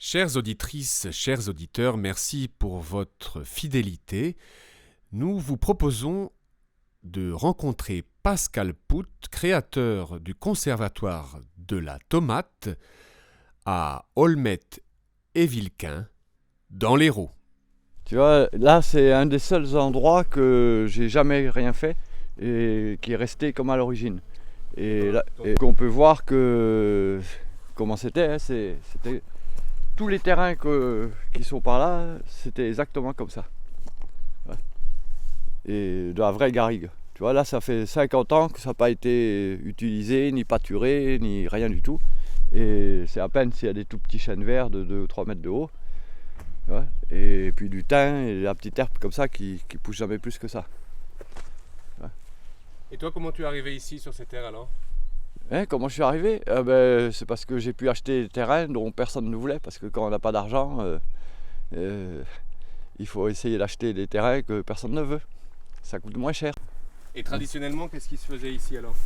Chères auditrices, chers auditeurs, merci pour votre fidélité. Nous vous proposons de rencontrer Pascal Pout, créateur du Conservatoire de la tomate à Olmet et Vilquin, dans l'Hérault. Tu vois, là c'est un des seuls endroits que j'ai jamais rien fait et qui est resté comme à l'origine. Et là, qu'on peut voir que comment c'était, hein, c'était tous les terrains qui sont par là, c'était exactement comme ça. Ouais. Et de la vraie garrigue. Tu vois, là ça fait 50 ans que ça n'a pas été utilisé, ni pâturé, ni rien du tout. Et c'est à peine s'il y a des tout petits chênes verts de 2 ou 3 mètres de haut. Ouais. Et puis du thym et la petite herbe comme ça qui pousse jamais plus que ça. Ouais. Et toi, comment tu es arrivé ici sur ces terres alors ? Comment je suis arrivé ? C'est parce que j'ai pu acheter des terrains dont personne ne voulait, parce que quand on n'a pas d'argent, il faut essayer d'acheter des terrains que personne ne veut. Ça coûte moins cher. Et traditionnellement, qu'est-ce qui se faisait ici alors ?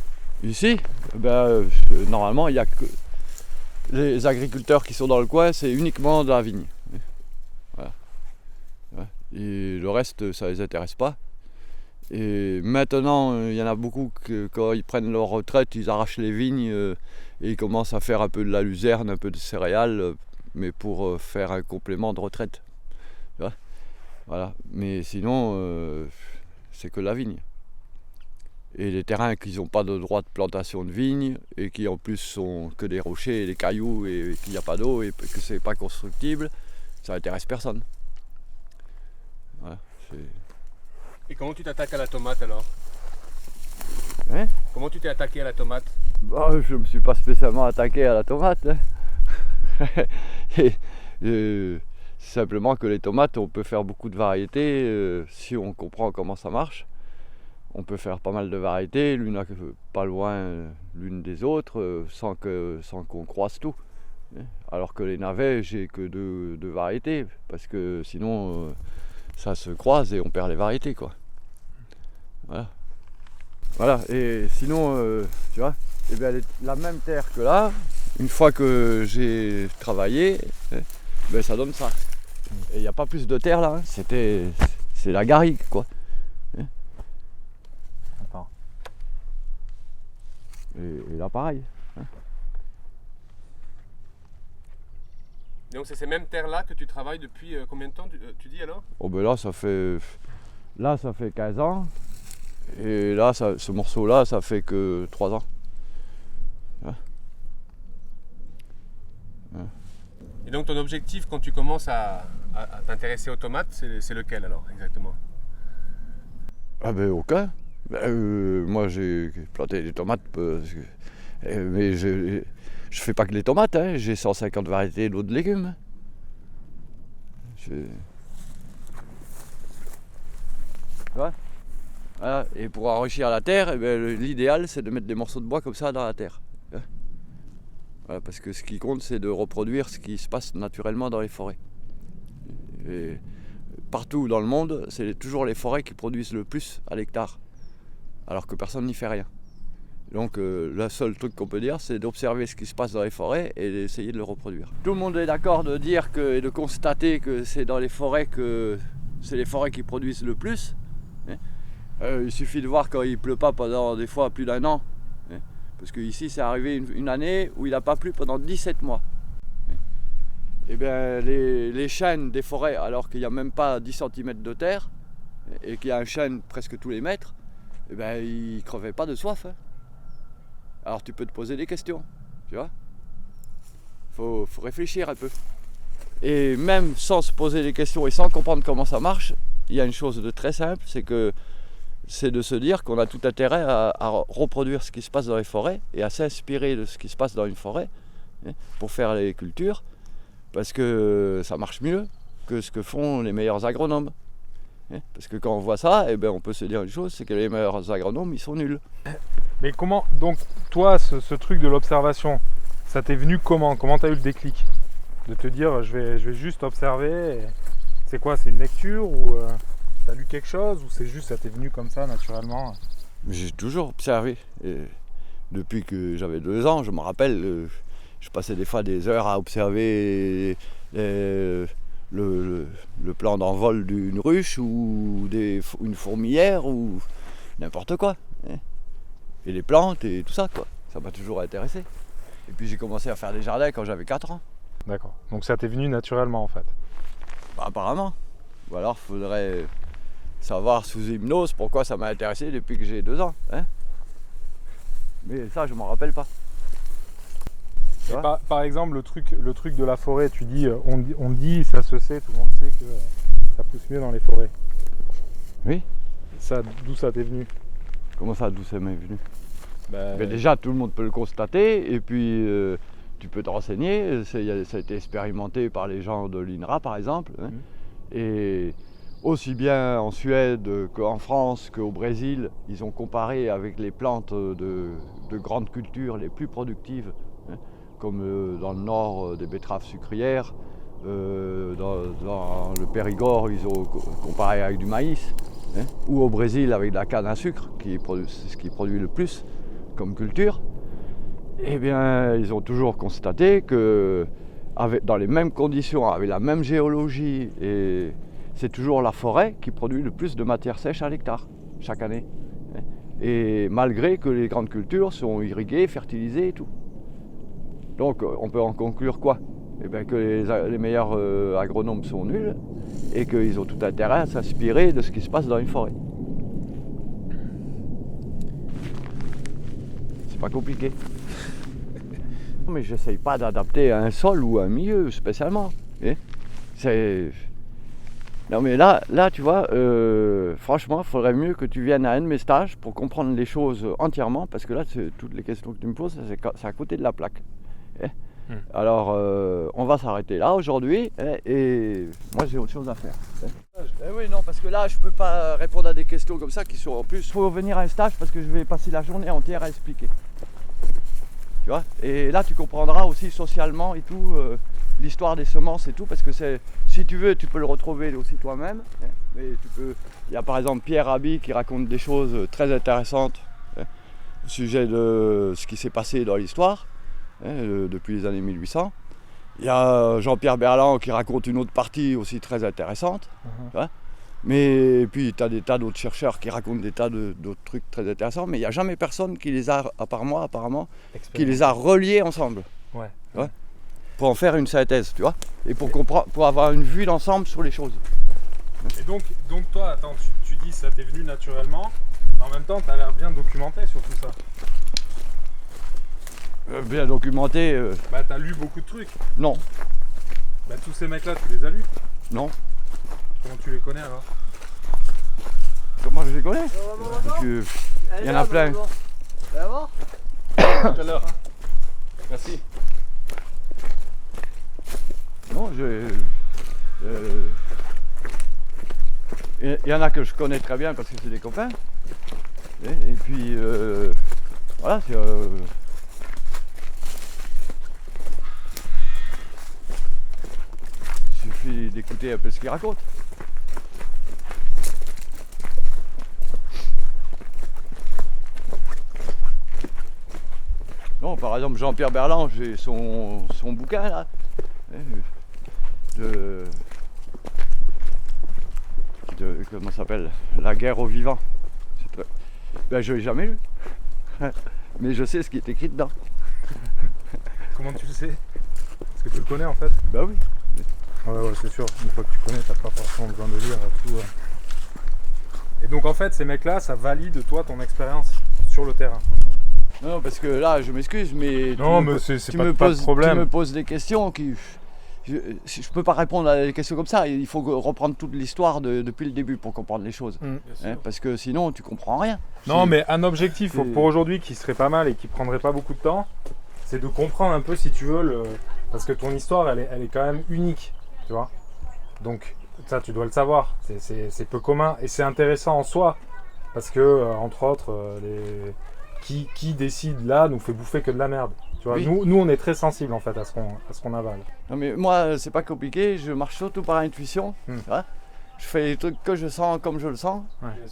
Ici, normalement, il n'y a que les agriculteurs qui sont dans le coin, c'est uniquement de la vigne. Voilà. Ouais. Et le reste, ça ne les intéresse pas. Et maintenant, il y en a beaucoup que quand ils prennent leur retraite, ils arrachent les vignes et ils commencent à faire un peu de la luzerne, un peu de céréales, mais pour faire un complément de retraite. Tu vois ? Voilà. Mais sinon, c'est que la vigne. Et les terrains qui n'ont pas de droit de plantation de vigne et qui en plus sont que des rochers et des cailloux et qu'il n'y a pas d'eau et que c'est pas constructible, ça n'intéresse personne. Voilà, Et comment tu t'attaques à la tomate alors ? Hein ? Comment tu t'es attaqué à la tomate ? Je ne me suis pas spécialement attaqué à la tomate. C'est simplement que les tomates, on peut faire beaucoup de variétés si on comprend comment ça marche. On peut faire pas mal de variétés, l'une pas loin l'une des autres, sans qu'on croise tout. Alors que les navets, j'ai que deux variétés, parce que sinon ça se croise et on perd les variétés, quoi. Voilà, et sinon, tu vois, la même terre que là, une fois que j'ai travaillé, ça donne ça. Et il n'y a pas plus de terre là, c'est la garrigue, quoi. Et là pareil. Donc c'est ces mêmes terres-là que tu travailles depuis combien de temps tu dis alors ? Là ça fait 15 ans. Et là, ce morceau-là, ça fait que 3 ans. Ouais. Ouais. Et donc ton objectif quand tu commences à t'intéresser aux tomates, c'est lequel alors exactement ? Aucun. Moi j'ai planté des tomates, mais je fais pas que les tomates, hein. J'ai 150 variétés d'autres légumes. Ouais. Voilà. Et pour enrichir la terre, l'idéal c'est de mettre des morceaux de bois comme ça dans la terre. Voilà, parce que ce qui compte c'est de reproduire ce qui se passe naturellement dans les forêts. Et partout dans le monde, c'est toujours les forêts qui produisent le plus à l'hectare, alors que personne n'y fait rien. Donc le seul truc qu'on peut dire, c'est d'observer ce qui se passe dans les forêts et d'essayer de le reproduire. Tout le monde est d'accord de dire et de constater que c'est dans les forêts que c'est les forêts qui produisent le plus. Il suffit de voir quand il ne pleut pas pendant des fois plus d'1 an. Parce qu'ici, c'est arrivé une année où il n'a pas plu pendant 17 mois. Et bien, les chênes des forêts, alors qu'il n'y a même pas 10 cm de terre, et qu'il y a un chêne presque tous les mètres, ils ne crevaient pas de soif. Hein. Alors tu peux te poser des questions, tu vois. Faut réfléchir un peu. Et même sans se poser des questions et sans comprendre comment ça marche, il y a une chose de très simple, c'est de se dire qu'on a tout intérêt à reproduire ce qui se passe dans les forêts et à s'inspirer de ce qui se passe dans une forêt pour faire les cultures, parce que ça marche mieux que ce que font les meilleurs agronomes. Parce que quand on voit ça, on peut se dire une chose, c'est que les meilleurs agronomes, ils sont nuls. Mais comment, donc toi, ce truc de l'observation, ça t'est venu comment ? Comment t'as eu le déclic ? De te dire, je vais juste observer, c'est quoi, c'est une lecture ou t'as lu quelque chose ou c'est juste ça t'est venu comme ça naturellement ? J'ai toujours observé. Et depuis que j'avais 2 ans, je me rappelle, Je passais des fois des heures à observer le plan d'envol d'une ruche ou une fourmilière ou n'importe quoi. Hein. Et les plantes et tout ça, quoi. Ça m'a toujours intéressé. Et puis j'ai commencé à faire des jardins quand j'avais 4 ans. D'accord. Donc ça t'est venu naturellement en fait. Bah, apparemment. Ou alors il faudrait savoir sous hypnose pourquoi ça m'a intéressé depuis que j'ai 2 ans. Hein. Mais ça, je m'en rappelle pas. Et par exemple, le truc de la forêt, tu dis, on dit, ça se sait, tout le monde sait que ça pousse mieux dans les forêts. Oui. Ça, d'où ça t'est venu? Comment ça, d'où ça m'est venu? Ben, Mais déjà, tout le monde peut le constater, et puis tu peux te renseigner. Ça a été expérimenté par les gens de l'INRA, par exemple. Hein. Et aussi bien en Suède qu'en France qu'au Brésil, ils ont comparé avec les plantes de grandes cultures les plus productives, hein, comme dans le nord des betteraves sucrières, dans le Périgord, ils ont comparé avec du maïs, hein, ou au Brésil avec de la canne à sucre, c'est ce qui produit le plus comme culture. Eh bien, ils ont toujours constaté que dans les mêmes conditions, avec la même géologie, et c'est toujours la forêt qui produit le plus de matière sèche à l'hectare chaque année. Et malgré que les grandes cultures sont irriguées, fertilisées et tout. Donc on peut en conclure quoi? Eh bien, que les meilleurs agronomes sont nuls et qu'ils ont tout intérêt à s'inspirer de ce qui se passe dans une forêt. C'est pas compliqué. Mais j'essaye pas d'adapter à un sol ou à un milieu spécialement. Non mais là tu vois, franchement, il faudrait mieux que tu viennes à un de mes stages pour comprendre les choses entièrement, parce que là, toutes les questions que tu me poses, c'est à côté de la plaque. Alors, on va s'arrêter là aujourd'hui, et moi j'ai autre chose à faire. Oui, non, parce que là, je peux pas répondre à des questions comme ça qui sont en plus. Il faut venir à un stage parce que je vais passer la journée entière à expliquer. Tu vois? Et là, tu comprendras aussi socialement et tout. L'histoire des semences et tout, parce que si tu veux, tu peux le retrouver aussi toi-même. Hein, mais il y a par exemple Pierre Rabhi qui raconte des choses très intéressantes, hein, au sujet de ce qui s'est passé dans l'histoire, hein, depuis les années 1800. Il y a Jean-Pierre Berland qui raconte une autre partie aussi très intéressante. Hein, mais puis tu as des tas d'autres chercheurs qui racontent des tas d'autres trucs très intéressants, mais il n'y a jamais personne qui les a, à part moi apparemment, qui les a reliés ensemble. Ouais. Ouais. Pour en faire une synthèse, tu vois, et pour avoir une vue d'ensemble sur les choses. Et donc toi, attends, tu dis ça t'est venu naturellement, mais en même temps, tu as l'air bien documenté sur tout ça. Bien documenté. Bah, t'as lu beaucoup de trucs. Non. Bah, tous ces mecs-là, tu les as lus? Non. Comment tu les connais alors? Comment je les connais? Il y en a plein. Ça va? Tout à l'heure. Merci. Non, il y en a que je connais très bien parce que c'est des copains. Et puis, voilà, il suffit d'écouter un peu ce qu'ils racontent. Non, par exemple, Jean-Pierre Berland, j'ai son bouquin là. Comment ça s'appelle? La guerre aux vivants. Ben, je l'ai jamais lu. Mais je sais ce qui est écrit dedans. Comment tu le sais? Parce que tu le connais en fait? Ben oui. Ouais, c'est sûr. Une fois que tu connais, t'as pas forcément besoin de lire tout. Et donc en fait, ces mecs-là, ça valide toi ton expérience sur le terrain. Non, parce que là, je m'excuse, mais non, mais c'est pas de problème. Tu me poses des questions qui... Je peux pas répondre à des questions comme ça. Il faut reprendre toute l'histoire depuis le début pour comprendre les choses. Hein, parce que sinon, tu comprends rien. Non, mais un objectif pour aujourd'hui qui serait pas mal et qui prendrait pas beaucoup de temps, c'est de comprendre un peu, si tu veux, parce que ton histoire, elle est quand même unique, tu vois. Donc, ça, tu dois le savoir. C'est peu commun et c'est intéressant en soi. Parce que, entre autres, qui décide là nous fait bouffer que de la merde. Tu vois, oui. Nous, on est très sensibles en fait à ce qu'on avale. Non mais moi, c'est pas compliqué, je marche surtout par intuition. Ouais. Je fais les trucs que je sens comme je le sens.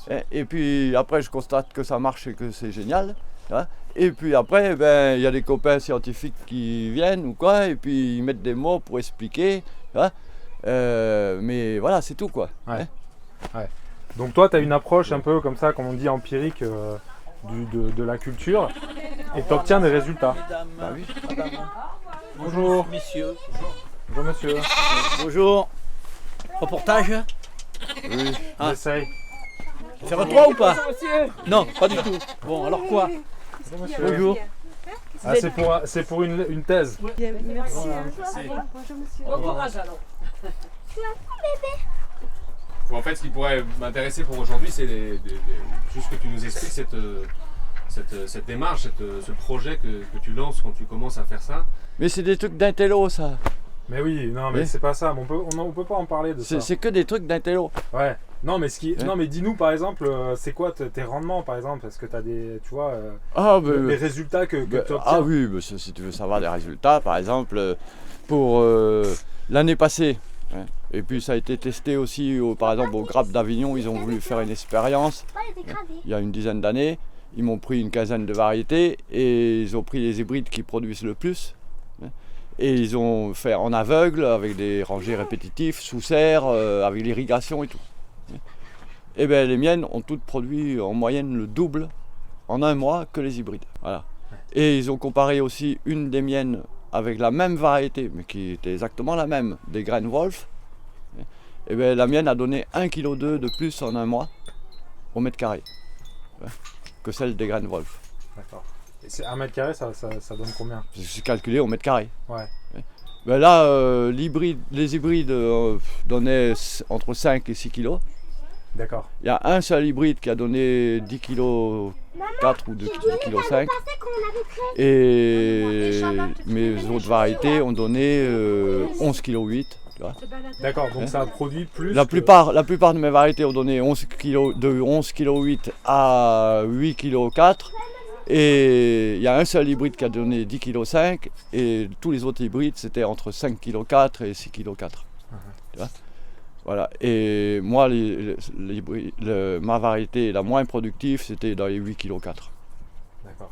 Ouais. Et puis après, je constate que ça marche et que c'est génial. Hein. Et puis après, il y a des copains scientifiques qui viennent ou quoi, et puis ils mettent des mots pour expliquer. Hein. Mais voilà, c'est tout quoi. Ouais. Hein. Ouais. Donc toi, tu as une approche un peu comme ça, comme on dit, empirique de la culture, et tu obtiens des résultats. Bah oui. Bonjour. Messieurs. Bonjour monsieur. Bonjour. Reportage. Oui. Ah. J'essaye. Faire toi ou pas? Non, pas du tout. Bon, alors quoi? Bonjour monsieur. Bonjour. Ah, c'est pour une thèse. Merci. Voilà. Bonjour monsieur. Au revoir. En fait, ce qui pourrait m'intéresser pour aujourd'hui, c'est juste que tu nous expliques cette démarche, ce projet que tu lances quand tu commences à faire ça. Mais c'est des trucs d'intello ça. Mais oui, non mais Oui. c'est pas ça, on peut pas en parler de ça. C'est que des trucs d'intello. Ouais. Non mais Ouais. non mais dis-nous par exemple, c'est quoi tes rendements par exemple? Est-ce que tu as des, tu vois, Ah, les résultats que tu obtiens? ah oui, si tu veux savoir des résultats, par exemple, pour l'année passée, hein, et puis ça a été testé aussi, par exemple, au Grappe d'Avignon, ils ont voulu faire une expérience, il y a une dizaine d'années, ils m'ont pris une quinzaine de variétés, et ils ont pris les hybrides qui produisent le plus, hein, et ils ont fait en aveugle, avec des rangées répétitifs, sous serre, avec l'irrigation et tout. Et bien les miennes ont toutes produit en moyenne le double en un mois que les hybrides. Voilà. Et ils ont comparé aussi une des miennes avec la même variété, mais qui était exactement la même, des graines Wolf. Et bien la mienne a donné 1,2 kg de plus en un mois au mètre carré que celle des graines Wolf. D'accord. Et c'est 1 mètre carré, ça donne combien? C'est calculé au mètre carré. Ouais. Ben là, les hybrides donnaient entre 5 et 6 kg. D'accord. Il y a un seul hybride qui a donné 10 kg 4 ou 10 kg 5. Et mes autres variétés ont donné 11 kg 8. Tu vois. D'accord, donc ça a produit plus. La plupart de mes variétés ont donné 11 kg, de 11 kg 8 à 8 kg 4. Et il y a un seul hybride qui a donné 10 kg 5. Et tous les autres hybrides, c'était entre 5 kg 4 et 6 kg 4. Tu vois. Voilà. Et moi, ma variété la moins productive, c'était dans les 8 kg 4. D'accord.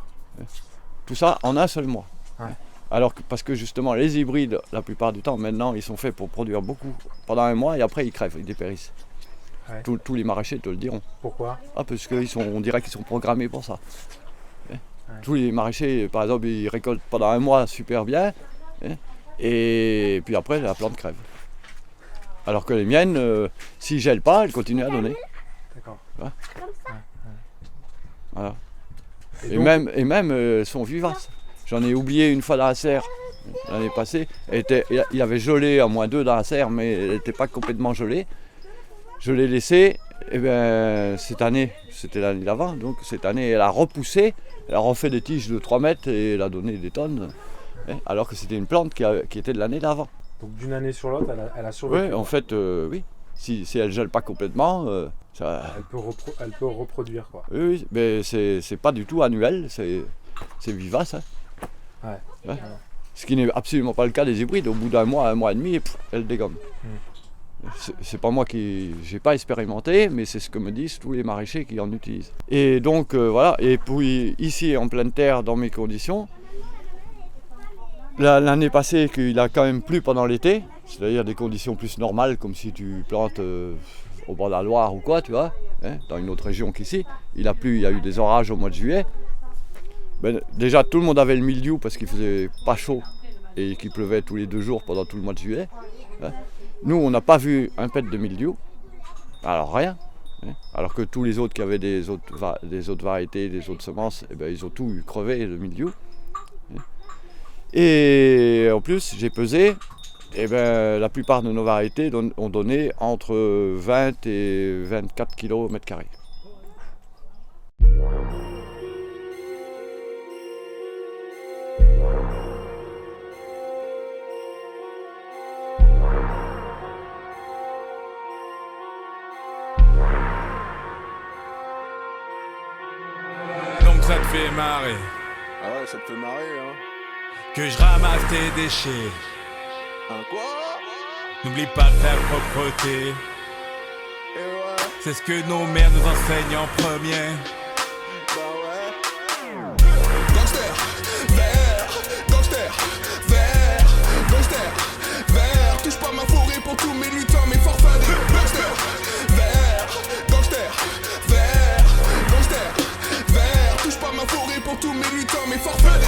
Tout ça en un seul mois. Ouais. Alors que, parce que justement, les hybrides, la plupart du temps, maintenant, ils sont faits pour produire beaucoup pendant un mois et après ils crèvent, ils dépérissent. Ouais. Tous les maraîchers te le diront. Pourquoi? Ah, parce qu'on dirait qu'ils sont programmés pour ça. Ouais. Tous les maraîchers, par exemple, ils récoltent pendant un mois super bien, et puis après, la plante crève. Alors que les miennes, s'ils ne gèlent pas, elles continuent à donner. D'accord. Voilà. Et Et donc- même elles sont vivaces. J'en ai oublié une fois dans la serre l'année passée. Il avait gelé à -2 dans la serre, mais elle n'était pas complètement gelée. Je l'ai laissée, et bien cette année, c'était l'année d'avant, donc cette année elle a repoussé, elle a refait des tiges de 3 mètres et elle a donné des tonnes. Alors que c'était une plante qui était de l'année d'avant. Donc d'une année sur l'autre, elle a survécu. Oui, en fait, oui. Si elle ne gèle pas complètement, ça. Elle peut reproduire quoi. Oui, mais c'est pas du tout annuel, c'est vivace. Hein. Ouais. Ce qui n'est absolument pas le cas des hybrides. Au bout d'un mois et demi, elles dégomment. C'est pas moi j'ai pas expérimenté, mais c'est ce que me disent tous les maraîchers qui en utilisent. Et donc voilà, et puis ici en pleine terre, dans mes conditions, l'année passée qu'il a quand même plu pendant l'été, c'est-à-dire des conditions plus normales, comme si tu plantes au bord de la Loire ou quoi, tu vois, dans une autre région qu'ici. Il a plu, il y a eu des orages au mois de juillet. Ben, déjà tout le monde avait le mildiou parce qu'il faisait pas chaud et qu'il pleuvait tous les 2 jours pendant tout le mois de juillet. Nous on n'a pas vu un pet de mildiou, alors rien. Alors que tous les autres qui avaient des autres variétés, des autres semences, eh ben, ils ont tout crevé le mildiou. Et en plus j'ai pesé, et ben, la plupart de nos variétés ont donné entre 20 et 24 kg au mètre carré. Donc ça te fait marrer Ah ouais, ça te fait marrer, hein. que je ramasse tes déchets. Un quoi? N'oublie pas de faire propreté. Et ouais, C'est ce que nos mères nous enseignent en premier. bah ouais. mes lutins, mes forfanés. Gangster, vert, gangster, vert, gangster, vert. Touche pas ma forêt pour tous mes lutins, mes forfanés.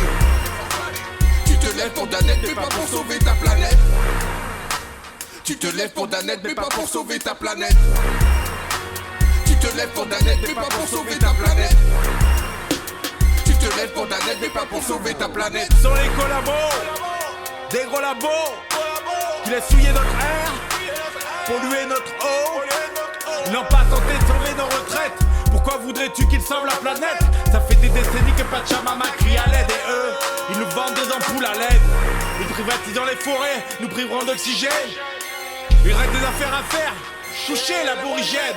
Tu te lèves pour Danette, mais pas pour sauver ta planète. Tu te lèves pour Danette, mais pas pour sauver ta planète. Tu te lèves pour Danette, mais pas pour sauver ta planète. Tu te lèves pour Danette, mais pas pour sauver ta planète. Sont les collabos, des gros labos qui laissent souiller notre air, polluer notre eau. Ils n'ont pas tenté de sauver nos retraites. Pourquoi voudrais-tu qu'ils sauvent la planète? Ça fait des décennies que Pachamama crie à l'aide. Et eux, ils nous vendent des ampoules à LED. Ils privatisent les forêts, nous priveront d'oxygène. Il reste des affaires à faire, toucher l'aborigène.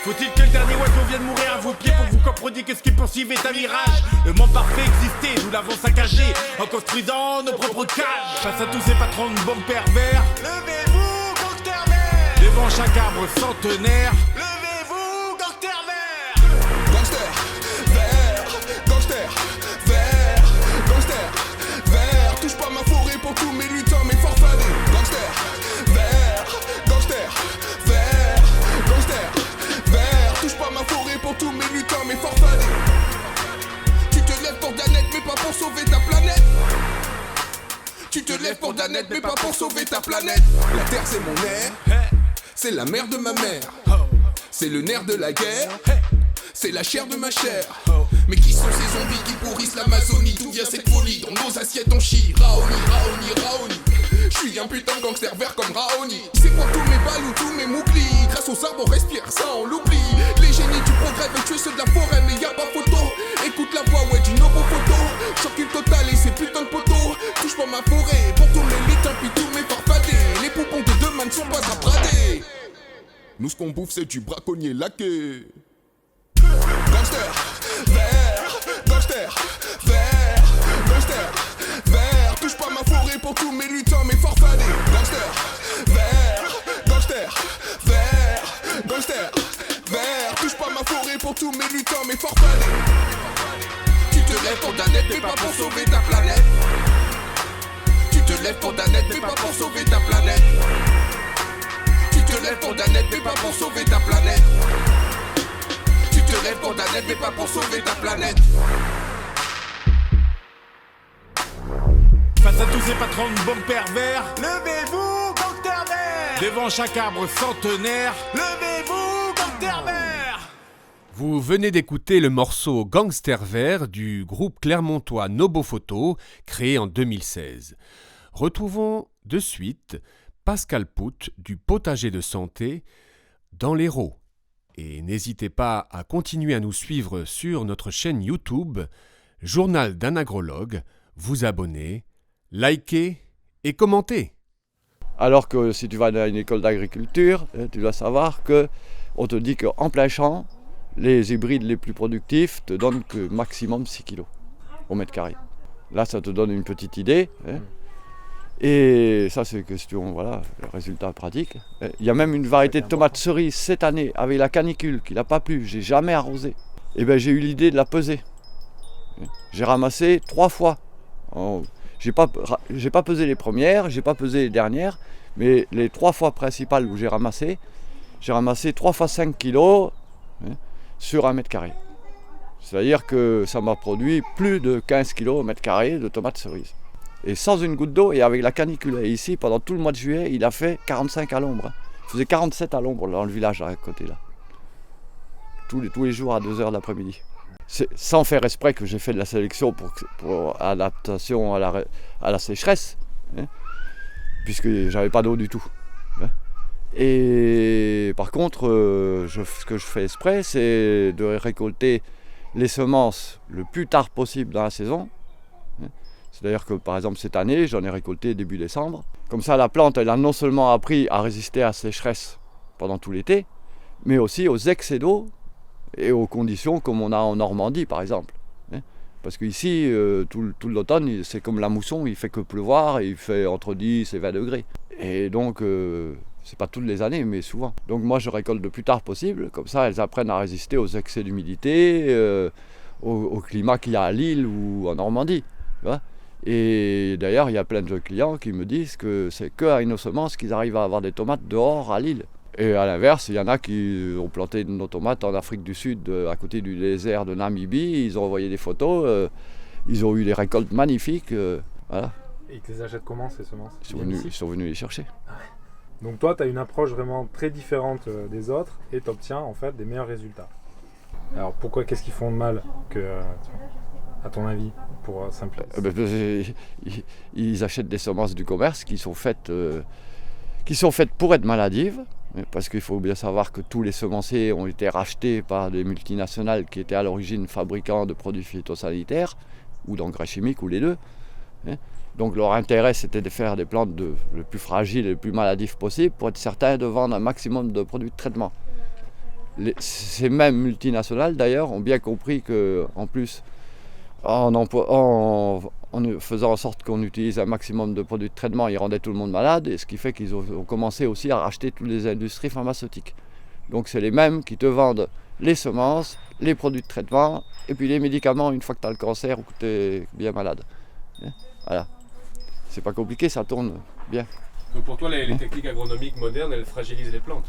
Faut-il que le dernier oiseau vienne mourir à vos pieds pour que vous compreniez que ce qui poursuit est un mirage? Le monde parfait existait, nous l'avons saccagé en construisant nos propres cages. Face à tous ces patrons de bons pervers, levez-vous, gangster vert. Devant chaque arbre centenaire, levez-vous, gangster vert. Gangster, vert, gangster, vert, gangster, vert. Touche pas ma forêt pour tous mes lutins, mes forfanés. Gangster, vert, gangster, vert, gangster, vert. Touche pas ma forêt pour tous mes lutins, mes forfanés. Tu te lèves pour Danette, mais pas pour sauver ta planète. Tu te lèves pour Danette, mais pas pour sauver ta planète. La terre c'est mon air, c'est la mère de ma mère, c'est le nerf de la guerre, c'est la chair de ma chair. Mais qui sont ces zombies qui pourrissent l'Amazonie? D'où vient cette folie? Dans nos assiettes on chie. Raoni, Raoni, Raoni. J'suis un putain de gangster vert comme Raoni. C'est pour tous mes balles ou tous mes mouklis. Grâce aux arbres on respire, ça on l'oublie. Les génies du progrès veulent tuer ceux de la forêt, mais y'a pas photo. Écoute la voix, ouais, du nobo photo. Choc total et ces putains de poteaux. Touche pas ma forêt pour tous mes lutins puis tous mes farfadés. Les poupons de demain ne sont pas à brader. Nous ce qu'on bouffe c'est du braconnier laqué. Gangster, vert, gangster, vert, gangster, vert. Touche pas ma forêt pour tous mes lutins, mes forfanés. Gangster, vert, gangster, vert, gangster, vert. Touche pas ma forêt pour tous mes lutins, mes forfanés. Tu te lèves pour Danette, mais pas pour sauver ta planète. Tu te lèves pour Danette, mais pas pour sauver ta planète. Tu te lèves pour Danette, mais pas pour sauver ta planète. Tu te lèves pour Danette, mais pas pour sauver ta planète. Face à tous ces patrons de bons pervers, levez-vous, gangster vert. Devant chaque arbre centenaire, levez-vous, gangster vert. Vous venez d'écouter le morceau Gangster vert du groupe clermontois Nobo Photo, créé en 2016. Retrouvons de suite Pascal Pout du Potager de Santé dans l'Hérault. Et n'hésitez pas à continuer à nous suivre sur notre chaîne YouTube, Journal d'un agrologue, vous abonner, liker et commenter. Alors que si tu vas à une école d'agriculture, tu dois savoir qu'on te dit qu'en plein champ, les hybrides les plus productifs te donnent que maximum 6 kg au mètre carré. Là, ça te donne une petite idée. Et ça, c'est question, voilà, le résultat pratique. Il y a même une variété de tomates cerises cette année, avec la canicule, qui n'a pas plu, j'ai jamais arrosé. Et bien, j'ai eu l'idée de la peser. J'ai ramassé 3 fois. J'ai pas pesé les premières, j'ai pas pesé les dernières, mais les 3 fois principales où j'ai ramassé 3 fois 5 kg sur 1 mètre carré. C'est-à-dire que ça m'a produit plus de 15 kg au mètre carré de tomates cerises. Et sans une goutte d'eau et avec la canicule. Et ici, pendant tout le mois de juillet, il a fait 45 à l'ombre. Il faisait 47 à l'ombre dans le village à côté là. Tous les jours à 2h de l'après-midi. C'est sans faire exprès que j'ai fait de la sélection pour adaptation à la sécheresse, puisque j'avais pas d'eau du tout. Et par contre, ce que je fais exprès, c'est de récolter les semences le plus tard possible dans la saison. C'est-à-dire que par exemple cette année, j'en ai récolté début décembre. Comme ça, la plante, elle a non seulement appris à résister à la sécheresse pendant tout l'été, mais aussi aux excès d'eau et aux conditions comme on a en Normandie par exemple. Parce qu'ici, tout l'automne, c'est comme la mousson, il fait que pleuvoir et il fait entre 10 et 20 degrés. Et donc, c'est pas toutes les années, mais souvent. Donc moi, je récolte le plus tard possible, comme ça, elles apprennent à résister aux excès d'humidité, au climat qu'il y a à Lille ou en Normandie. Tu vois ? Et d'ailleurs, il y a plein de clients qui me disent que c'est qu'à Innosemence qu'ils arrivent à avoir des tomates dehors à Lille. Et à l'inverse, il y en a qui ont planté nos tomates en Afrique du Sud, à côté du désert de Namibie. Ils ont envoyé des photos, ils ont eu des récoltes magnifiques. Voilà. Et ils te les achètent comment ces semences? Ils sont venus les chercher. Donc toi, tu as une approche vraiment très différente des autres et tu obtiens en fait des meilleurs résultats. Alors pourquoi, qu'est-ce qu'ils font de mal à ton avis, pour simplifier? Ils achètent des semences du commerce qui sont faites pour être maladives. Parce qu'il faut bien savoir que tous les semenciers ont été rachetés par des multinationales qui étaient à l'origine fabricants de produits phytosanitaires ou d'engrais chimiques ou les deux. Donc leur intérêt c'était de faire des plantes le plus fragiles et le plus maladifs possible pour être certain de vendre un maximum de produits de traitement. Ces mêmes multinationales d'ailleurs ont bien compris qu'en plus en faisant en sorte qu'on utilise un maximum de produits de traitement, ils rendaient tout le monde malade, et ce qui fait qu'ils ont commencé aussi à racheter toutes les industries pharmaceutiques. Donc c'est les mêmes qui te vendent les semences, les produits de traitement, et puis les médicaments une fois que tu as le cancer ou que tu es bien malade. Voilà. C'est pas compliqué, ça tourne bien. Donc pour toi, les techniques agronomiques modernes, elles fragilisent les plantes?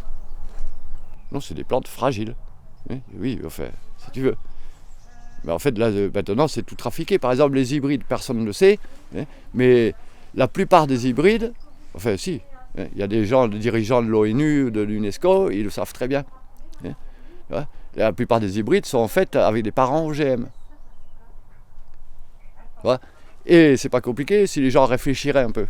Non, c'est des plantes fragiles. Oui, enfin, si tu veux. Mais en fait, là, maintenant, c'est tout trafiqué. Par exemple, les hybrides, personne ne le sait. Mais la plupart des hybrides, enfin, si. Il y a des dirigeants de l'ONU, de l'UNESCO, ils le savent très bien. La plupart des hybrides sont en fait avec des parents OGM. Et c'est pas compliqué si les gens réfléchiraient un peu.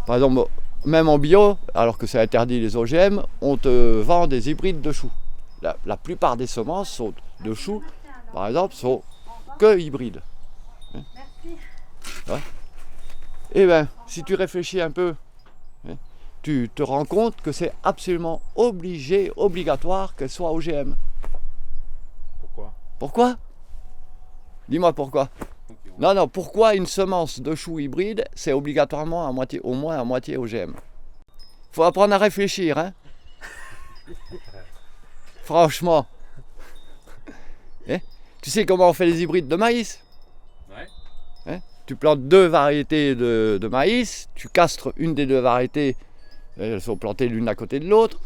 Par exemple, même en bio, alors que c'est interdit les OGM, on te vend des hybrides de choux. La plupart des semences de choux, par exemple, sont que hybrides. Et bien, si tu réfléchis un peu, tu te rends compte que c'est absolument obligatoire qu'elles soient OGM. Pourquoi? Dis-moi pourquoi. Non, pourquoi une semence de chou hybride, c'est obligatoirement au moins à moitié OGM? Faut apprendre à réfléchir, hein. Franchement. Tu sais comment on fait les hybrides de maïs? Ouais. Tu plantes 2 variétés de maïs, tu castres une des 2 variétés, elles sont plantées l'une à côté de l'autre,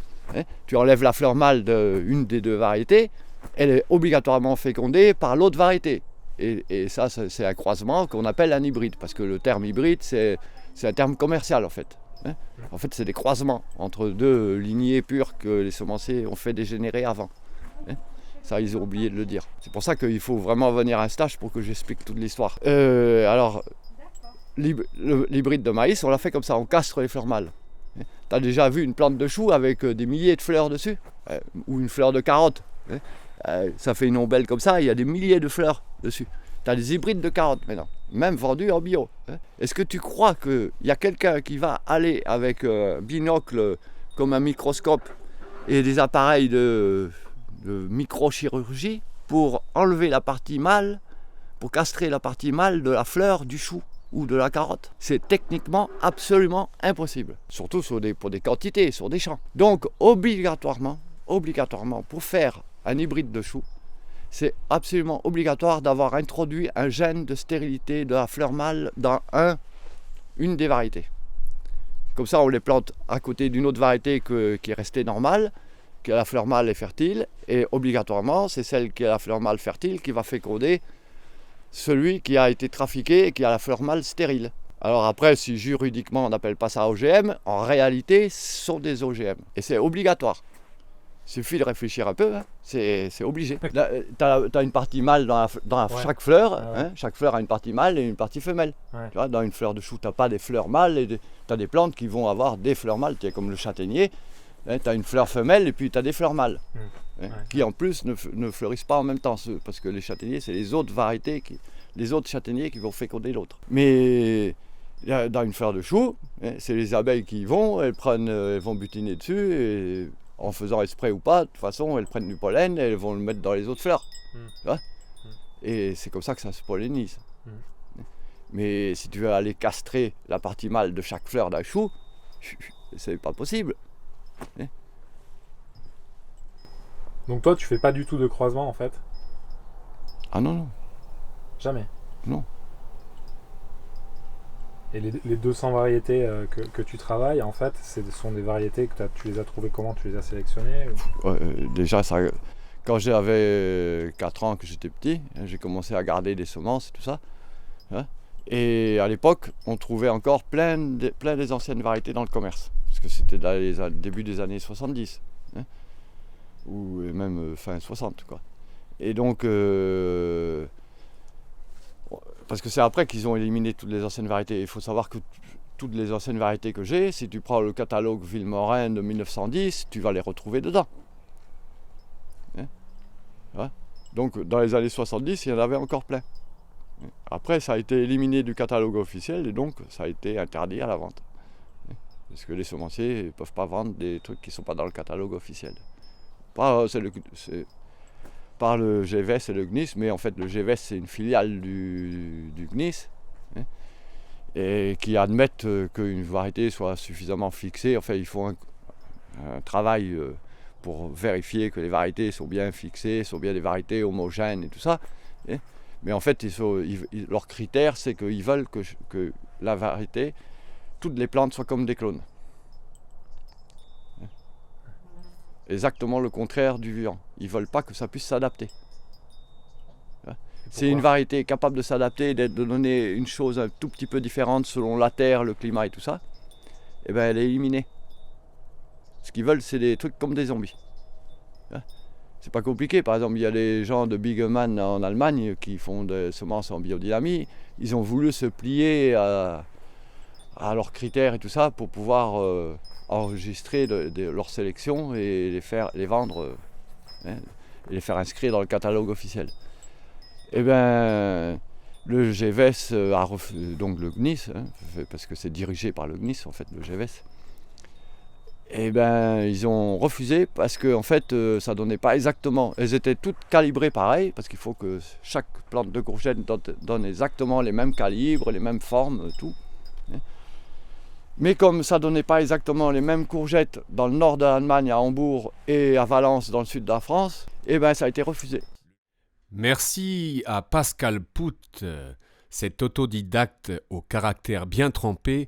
tu enlèves la fleur mâle d'une des 2 variétés, elle est obligatoirement fécondée par l'autre variété. Et ça, c'est un croisement qu'on appelle un hybride, parce que le terme hybride, c'est un terme commercial en fait. En fait, c'est des croisements entre 2 lignées pures que les semenciers ont fait dégénérer avant. Ça, ils ont oublié de le dire. C'est pour ça qu'il faut vraiment venir à un stage pour que j'explique toute l'histoire. Alors, l'hybride de maïs, on l'a fait comme ça, on castre les fleurs mâles. Tu as déjà vu une plante de chou avec des milliers de fleurs dessus? Ou une fleur de carotte? Ça fait une ombelle comme ça, il y a des milliers de fleurs dessus. Tu as des hybrides de carottes maintenant, même vendus en bio. Est-ce que tu crois qu'il y a quelqu'un qui va aller avec un binocle comme un microscope et des appareils de microchirurgie pour enlever la partie mâle, pour castrer la partie mâle de la fleur du chou ou de la carotte? C'est techniquement absolument impossible, surtout pour des quantités, sur des champs. Donc obligatoirement, pour faire un hybride de chou, c'est absolument obligatoire d'avoir introduit un gène de stérilité de la fleur mâle dans une des variétés. Comme ça, on les plante à côté d'une autre variété qui est restée normale, que la fleur mâle est fertile, et obligatoirement, c'est celle qui a la fleur mâle fertile qui va féconder celui qui a été trafiqué et qui a la fleur mâle stérile. Alors après, si juridiquement on n'appelle pas ça OGM, en réalité, ce sont des OGM. Et c'est obligatoire. Il suffit de réfléchir un peu, c'est obligé. Tu as une partie mâle dans chaque fleur. Chaque fleur a une partie mâle et une partie femelle. Tu vois, dans une fleur de chou, tu n'as pas des fleurs mâles. Tu as des plantes qui vont avoir des fleurs mâles, comme le châtaignier. Tu as une fleur femelle et puis tu as des fleurs mâles. Qui en plus ne fleurissent pas en même temps. Parce que les châtaigniers, c'est les autres variétés, les autres châtaigniers qui vont féconder l'autre. Mais dans une fleur de chou, c'est les abeilles qui y vont, elles vont butiner dessus. Et en faisant exprès ou pas, de toute façon, elles prennent du pollen et elles vont le mettre dans les autres fleurs. Et c'est comme ça que ça se pollinise. Mais si tu veux aller castrer la partie mâle de chaque fleur d'un chou, c'est pas possible. Donc toi, tu fais pas du tout de croisement en fait? Ah non. Jamais? Non. Et les 200 variétés que tu travailles, en fait, ce sont des variétés que tu les as trouvées comment? Tu les as sélectionnées ou... Déjà, quand j'avais 4 ans, que j'étais petit, j'ai commencé à garder des semences et tout ça. Hein. Et à l'époque, on trouvait encore plein des anciennes variétés dans le commerce. Parce que c'était dans les début des années 70. Hein, ou même fin 60, quoi. Et donc... parce que c'est après qu'ils ont éliminé toutes les anciennes variétés. Il faut savoir que toutes les anciennes variétés que j'ai, si tu prends le catalogue Vilmorin de 1910, tu vas les retrouver dedans. Hein? Ouais. Donc dans les années 70, il y en avait encore plein. Après, ça a été éliminé du catalogue officiel et donc ça a été interdit à la vente. Parce que les semenciers ne peuvent pas vendre des trucs qui ne sont pas dans le catalogue officiel. Par le GVS et le GNIS, mais en fait le GVS c'est une filiale du GNIS, hein, et qui admettent qu'une variété soit suffisamment fixée. Enfin, ils font un travail pour vérifier que les variétés sont bien fixées, sont bien des variétés homogènes et tout ça. Hein. Mais en fait, leur critère, c'est qu'ils veulent que la variété, toutes les plantes soient comme des clones. Exactement le contraire du vivant. Ils ne veulent pas que ça puisse s'adapter. C'est une variété capable de s'adapter, de donner une chose un tout petit peu différente selon la terre, le climat et tout ça, et ben elle est éliminée. Ce qu'ils veulent, c'est des trucs comme des zombies. C'est pas compliqué. Par exemple, il y a les gens de Bigeman en Allemagne qui font des semences en biodynamie. Ils ont voulu se plier à leurs critères et tout ça pour pouvoir enregistrer leur sélection et les vendre, et les faire inscrire dans le catalogue officiel. Et bien, le GVS a refusé, donc le GNIS, hein, parce que c'est dirigé par le GNIS en fait, le GVS. Et ben, ils ont refusé parce que en fait, ça donnait pas exactement. Elles étaient toutes calibrées pareil, parce qu'il faut que chaque plante de courgette donne exactement les mêmes calibres, les mêmes formes, tout. Mais comme ça ne donnait pas exactement les mêmes courgettes dans le nord de l'Allemagne, à Hambourg, et à Valence, dans le sud de la France, et ben ça a été refusé. Merci à Pascal Pouth, cet autodidacte au caractère bien trempé,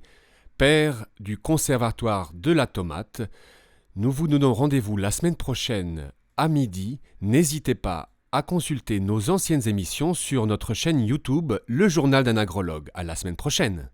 père du Conservatoire de la tomate. Nous vous donnons rendez-vous la semaine prochaine à midi. N'hésitez pas à consulter nos anciennes émissions sur notre chaîne YouTube, Le Journal d'un agrologue. À la semaine prochaine.